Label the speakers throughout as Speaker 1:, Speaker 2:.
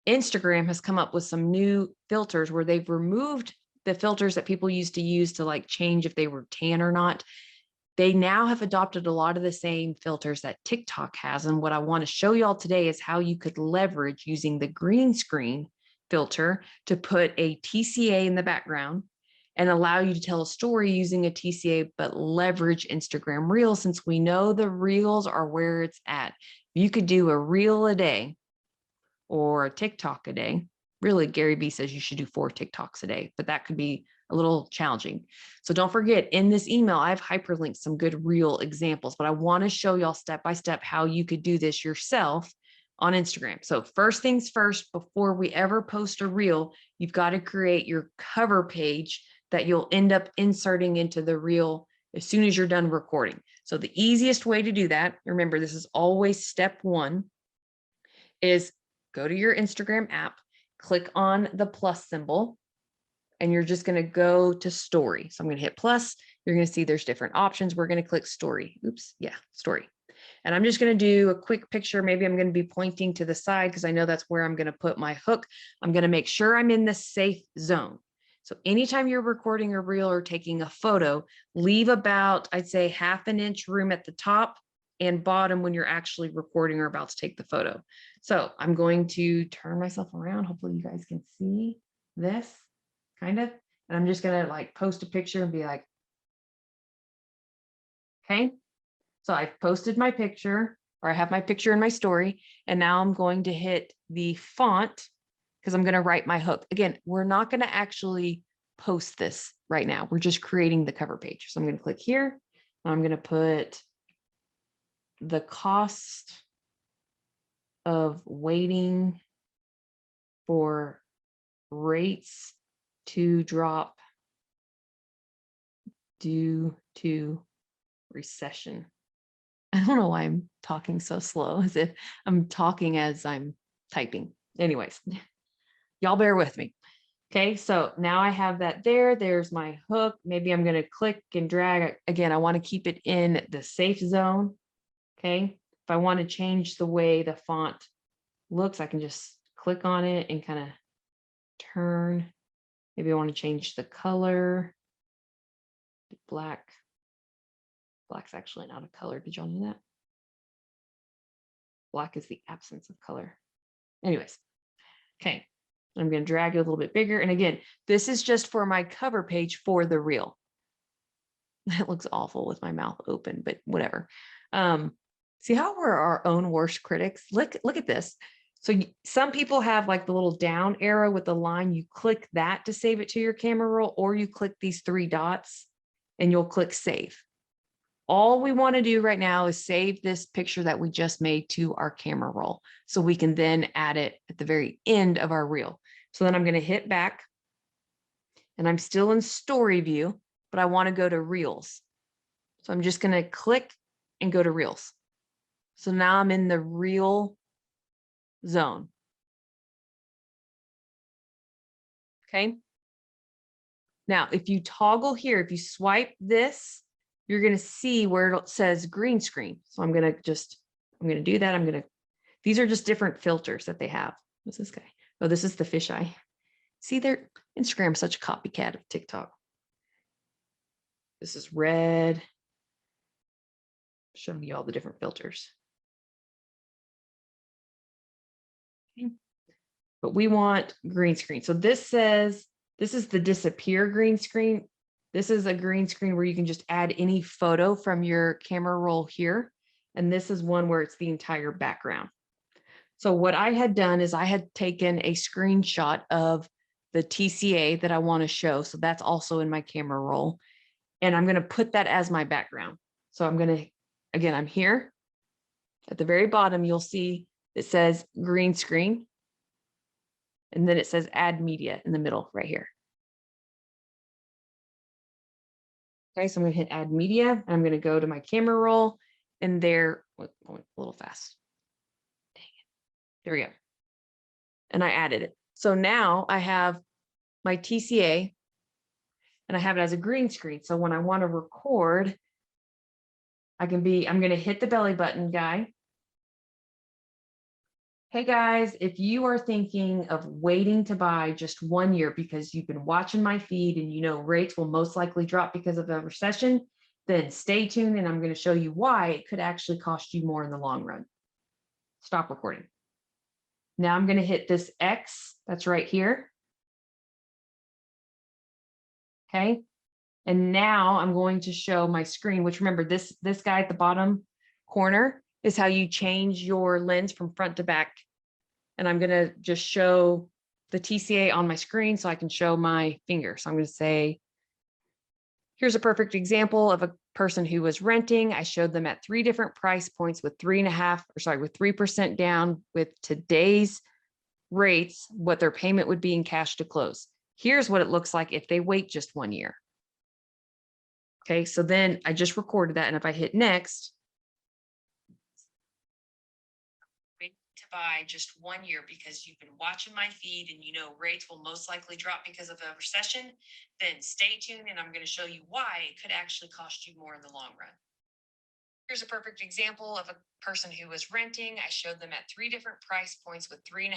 Speaker 1: Instagram has come up with some new filters where they've removed the filters that people used to use to like change if they were tan or not. They now have adopted a lot of the same filters that TikTok has. And what I want to show y'all today is how you could leverage using the green screen filter to put a TCA in the background and allow you to tell a story using a TCA, but leverage Instagram Reels, since we know the Reels are where it's at. You could do a Reel a day or a TikTok a day. Really, Gary Vee says you should do 4 TikToks a day, but that could be a little challenging. So don't forget, in this email, I've hyperlinked some good real examples, but I want to show y'all step by step how you could do this yourself on Instagram. So first things first, before we ever post a reel, you've got to create your cover page that you'll end up inserting into the reel as soon as you're done recording. So the easiest way to do that, remember, this is always step 1, is go to your Instagram app, click on the plus symbol, and you're just going to go to story. So I'm going to hit plus. You're going to see there's different options. We're going to click story. Oops. Yeah, story. And I'm just going to do a quick picture. Maybe I'm going to be pointing to the side because I know that's where I'm going to put my hook. I'm going to make sure I'm in the safe zone. So anytime you're recording a reel or taking a photo, leave about, I'd say, 1/2 inch room at the top and bottom when you're actually recording or about to take the photo. So I'm going to turn myself around. Hopefully you guys can see this kind of, and I'm just going to like post a picture and be like, okay, so I've posted my picture, or I have my picture in my story, and now I'm going to hit the font because I'm going to write my hook. Again, we're not going to actually post this right now. We're just creating the cover page. So I'm going to click here. I'm going to put the cost of waiting for rates to drop due to recession. I don't know why I'm talking so slow, as if I'm talking as I'm typing. Anyways, y'all bear with me. Okay, so now I have that there. There's my hook. Maybe I'm going to click and drag. Again, I want to keep it in the safe zone. Okay, if I want to change the way the font looks, I can just click on it and kind of turn. Maybe I want to change the color. Black. Black's actually not a color. Did y'all know that? Black is the absence of color. Anyways, okay. I'm going to drag it a little bit bigger. And again, this is just for my cover page for the reel. It looks awful with my mouth open, but whatever. See how we're our own worst critics? Look at this. So some people have like the little down arrow with the line. You click that to save it to your camera roll, or you click these 3 dots and you'll click save. All we want to do right now is save this picture that we just made to our camera roll, so we can then add it at the very end of our reel. So then I'm going to hit back, and I'm still in story view, but I want to go to reels. So I'm just going to click and go to reels. So now I'm in the reel zone. Okay. Now, if you toggle here, if you swipe this, you're going to see where it says green screen. So I'm going to do that. These are just different filters that they have. What's this guy? Oh, this is the fisheye. See, their Instagram is such a copycat of TikTok. This is red. Showing you all the different filters. Okay. But we want green screen. So this says, this is the disappear green screen. This is a green screen where you can just add any photo from your camera roll here. And this is one where it's the entire background. So what I had done is I had taken a screenshot of the TCA that I want to show. So that's also in my camera roll. And I'm going to put that as my background. So I'm going to, again, I'm here. At the very bottom, you'll see it says green screen. And then it says add media in the middle right here. Okay, so I'm going to hit add media. I'm going to go to my camera roll, and there, a little fast. Dang it. There we go. And I added it. So now I have my TCA, and I have it as a green screen. So when I want to record, I'm going to hit the belly button guy, Hey guys, if you are thinking of waiting to buy just 1 year because you've been watching my feed and you know rates will most likely drop because of a recession, then stay tuned and I'm going to show you why it could actually cost you more in the long run. Stop recording. Now I'm going to hit this X that's right here. Okay. And now I'm going to show my screen, which remember this guy at the bottom corner is how you change your lens from front to back. And I'm going to just show the TCA on my screen so I can show my finger. So I'm going to say, here's a perfect example of a person who was renting. I showed them at 3 different price points with 3% down with today's rates, what their payment would be in cash to close. Here's what it looks like if they wait just 1 year. Okay, so then I just recorded that. And if I hit next, to buy just 1 year because you've been watching my feed and you know rates will most likely drop because of a recession, then stay tuned and I'm going to show you why it could actually cost you more in the long run. Here's a perfect example of a person who was renting. I showed them at 3 different price points with 3%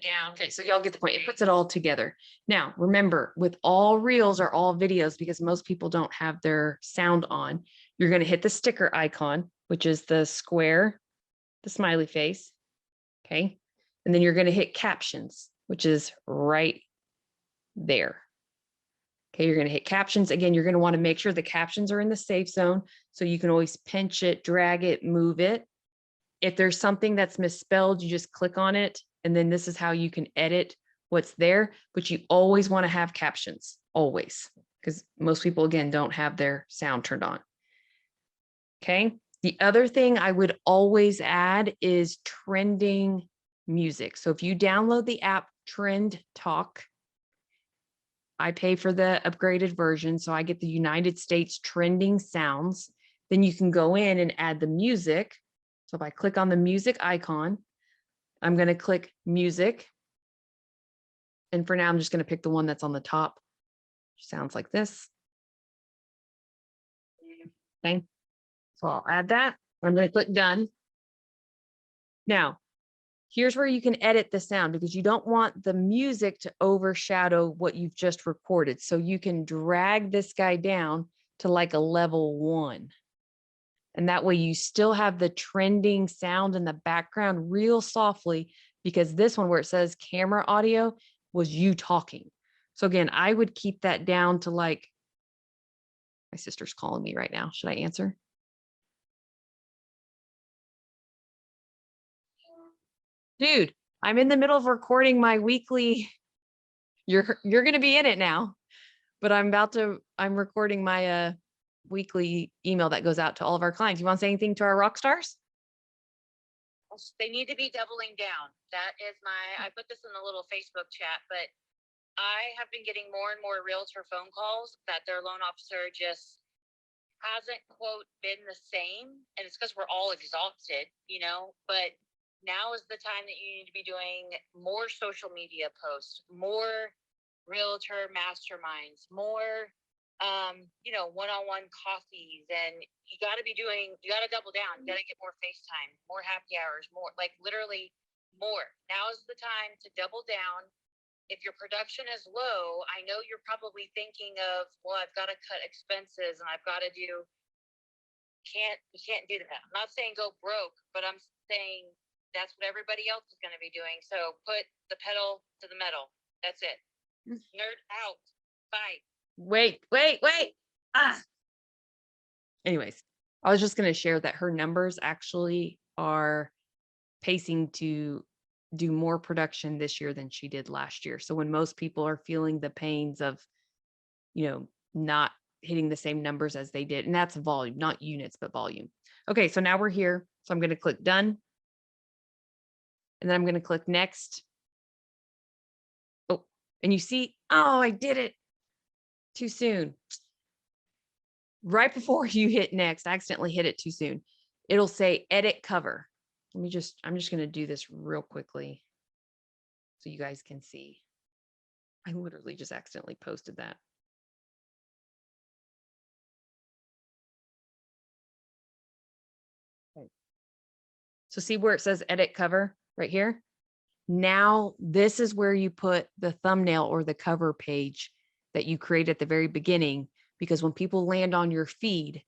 Speaker 1: down. Okay, so y'all get the point. It puts it all together. Now, remember, with all reels or all videos, because most people don't have their sound on, you're going to hit the sticker icon, which is the square, the smiley face. Okay. And then you're going to hit captions, which is right there. Okay, you're going to hit captions. Again, you're going to want to make sure the captions are in the safe zone. So you can always pinch it, drag it, move it. If there's something that's misspelled, you just click on it. And then this is how you can edit what's there. But you always want to have captions, always, because most people, again, don't have their sound turned on. Okay. The other thing I would always add is trending music. So if you download the app Trend Talk, I pay for the upgraded version, so I get the United States trending sounds. Then you can go in and add the music. So if I click on the music icon, I'm going to click music. And for now, I'm just going to pick the one that's on the top. Sounds like this. Okay. So I'll add that. I'm going to click done. Now, here's where you can edit the sound because you don't want the music to overshadow what you've just recorded. So you can drag this guy down to like a level 1. And that way you still have the trending sound in the background real softly, because this one where it says camera audio was you talking. So again, I would keep that down to like, my sister's calling me right now. Should I answer? Dude, I'm in the middle of recording my weekly. You're going to be in it now, but I'm recording my weekly email that goes out to all of our clients. You want to say anything to our rock stars?
Speaker 2: They need to be doubling down. That is I put this in the little Facebook chat, but I have been getting more and more realtor phone calls that their loan officer just hasn't, quote, been the same. And it's because we're all exhausted, but now is the time that you need to be doing more social media posts, more realtor masterminds, more one-on-one coffees, and you got to double down. You got to get more FaceTime, more happy hours, more, like literally more. Now is the time to double down. If your production is low, I know you're probably thinking of, well, I've got to cut expenses and I've got to do, you can't do that. I'm not saying go broke, but I'm saying that's what everybody else is going to be doing. So put the pedal to the metal. That's it. Nerd out. Bye.
Speaker 1: Wait. Anyways, I was just going to share that her numbers actually are pacing to do more production this year than she did last year. So when most people are feeling the pains of, not hitting the same numbers as they did, and that's volume, not units, but volume. Okay, so now we're here. So I'm going to click done. And then I'm going to click next. Oh, and you see, oh, I did it too soon. Right before you hit next, I accidentally hit it too soon. It'll say edit cover. I'm just going to do this real quickly so you guys can see. I literally just accidentally posted that. Okay. So see where it says edit cover right here? Now, this is where you put the thumbnail or the cover page that you create at the very beginning, because when people land on your feed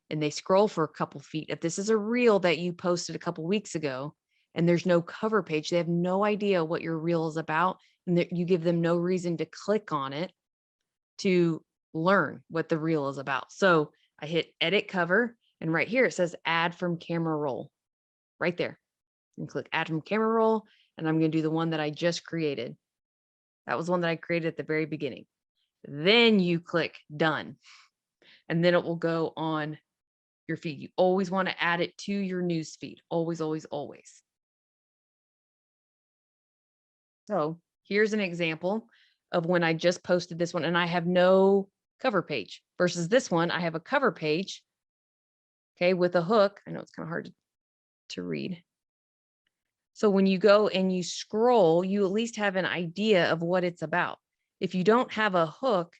Speaker 1: and they scroll for a couple feet, if this is a reel that you posted a couple weeks ago and there's no cover page, they have no idea what your reel is about, and that you give them no reason to click on it to learn what the reel is about. So I hit edit cover, and right here it says add from camera roll right there, and click add from camera roll. And I'm going to do the one that I just created. That was one that I created at the very beginning. Then you click done, and then it will go on your feed. You always want to add it to your news feed. Always, always, always. So here's an example of when I just posted this one and I have no cover page versus this one. I have a cover page, okay, with a hook. I know it's kind of hard to read. So when you go and you scroll, you at least have an idea of what it's about. If you don't have a hook,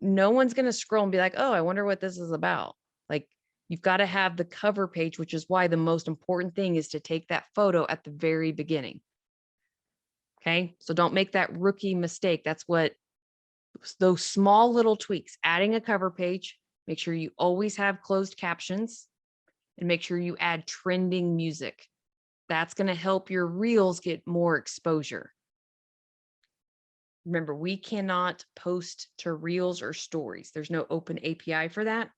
Speaker 1: no one's going to scroll and be like, oh, I wonder what this is about. Like, you've got to have the cover page, which is why the most important thing is to take that photo at the very beginning. Okay. So don't make that rookie mistake. That's what those small little tweaks, adding a cover page, make sure you always have closed captions, and make sure you add trending music. That's going to help your reels get more exposure. Remember, we cannot post to reels or stories. There's no open API for that.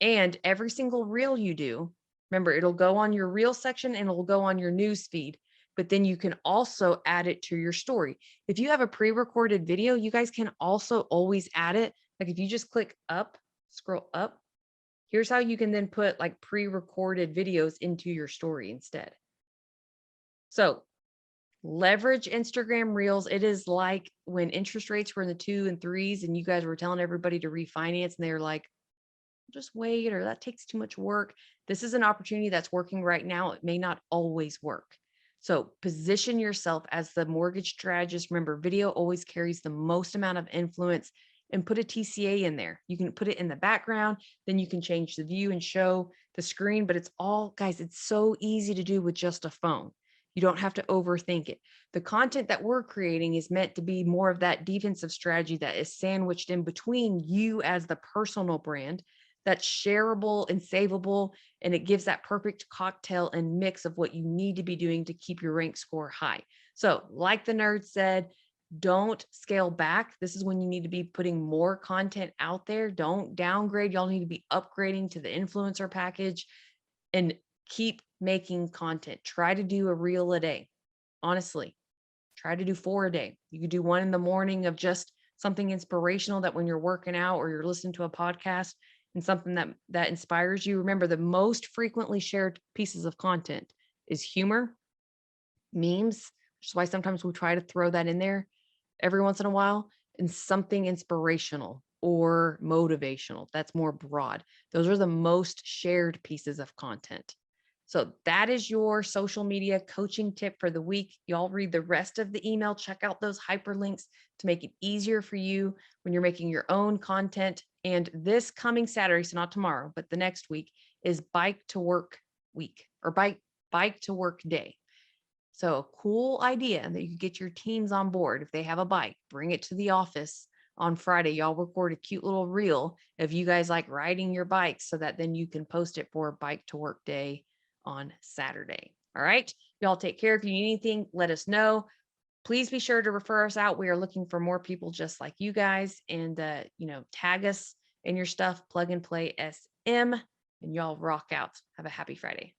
Speaker 1: And every single reel you do, remember, it'll go on your reel section and it'll go on your news feed, but then you can also add it to your story. If you have a pre-recorded video, you guys can also always add it. Like if you just click up, scroll up, here's how you can then put like pre-recorded videos into your story instead. So leverage Instagram Reels. It is like when interest rates were in the 2s and 3s and you guys were telling everybody to refinance and they're like, just wait, or that takes too much work. This is an opportunity that's working right now. It may not always work. So position yourself as the mortgage strategist. Remember, video always carries the most amount of influence, and put a TCA in there. You can put it in the background, then you can change the view and show the screen, but it's all, guys, it's so easy to do with just a phone. You don't have to overthink it. The content that we're creating is meant to be more of that defensive strategy that is sandwiched in between you as the personal brand, that's shareable and savable, and it gives that perfect cocktail and mix of what you need to be doing to keep your rank score high. So like the nerd said, don't scale back. This is when you need to be putting more content out there. Don't downgrade. Y'all need to be upgrading to the influencer package and keep making content. Try to do a reel a day. Honestly, try to do 4 a day. You could do one in the morning of just something inspirational that when you're working out or you're listening to a podcast and something that inspires you. Remember, the most frequently shared pieces of content is humor, memes, which is why sometimes we try to throw that in there every once in a while, and something inspirational or motivational. That's more broad. Those are the most shared pieces of content. So that is your social media coaching tip for the week. Y'all read the rest of the email, check out those hyperlinks to make it easier for you when you're making your own content. And this coming Saturday, so not tomorrow, but the next week, is bike to work week, or bike to work day. So a cool idea that you could get your teams on board. If they have a bike, bring it to the office on Friday. Y'all record a cute little reel of you guys like riding your bikes, so that then you can post it for bike to work day on Saturday. All right. Y'all take care. If you need anything, let us know. Please be sure to refer us out. We are looking for more people just like you guys, and tag us in your stuff, Plug and Play SM, and y'all rock out. Have a happy Friday.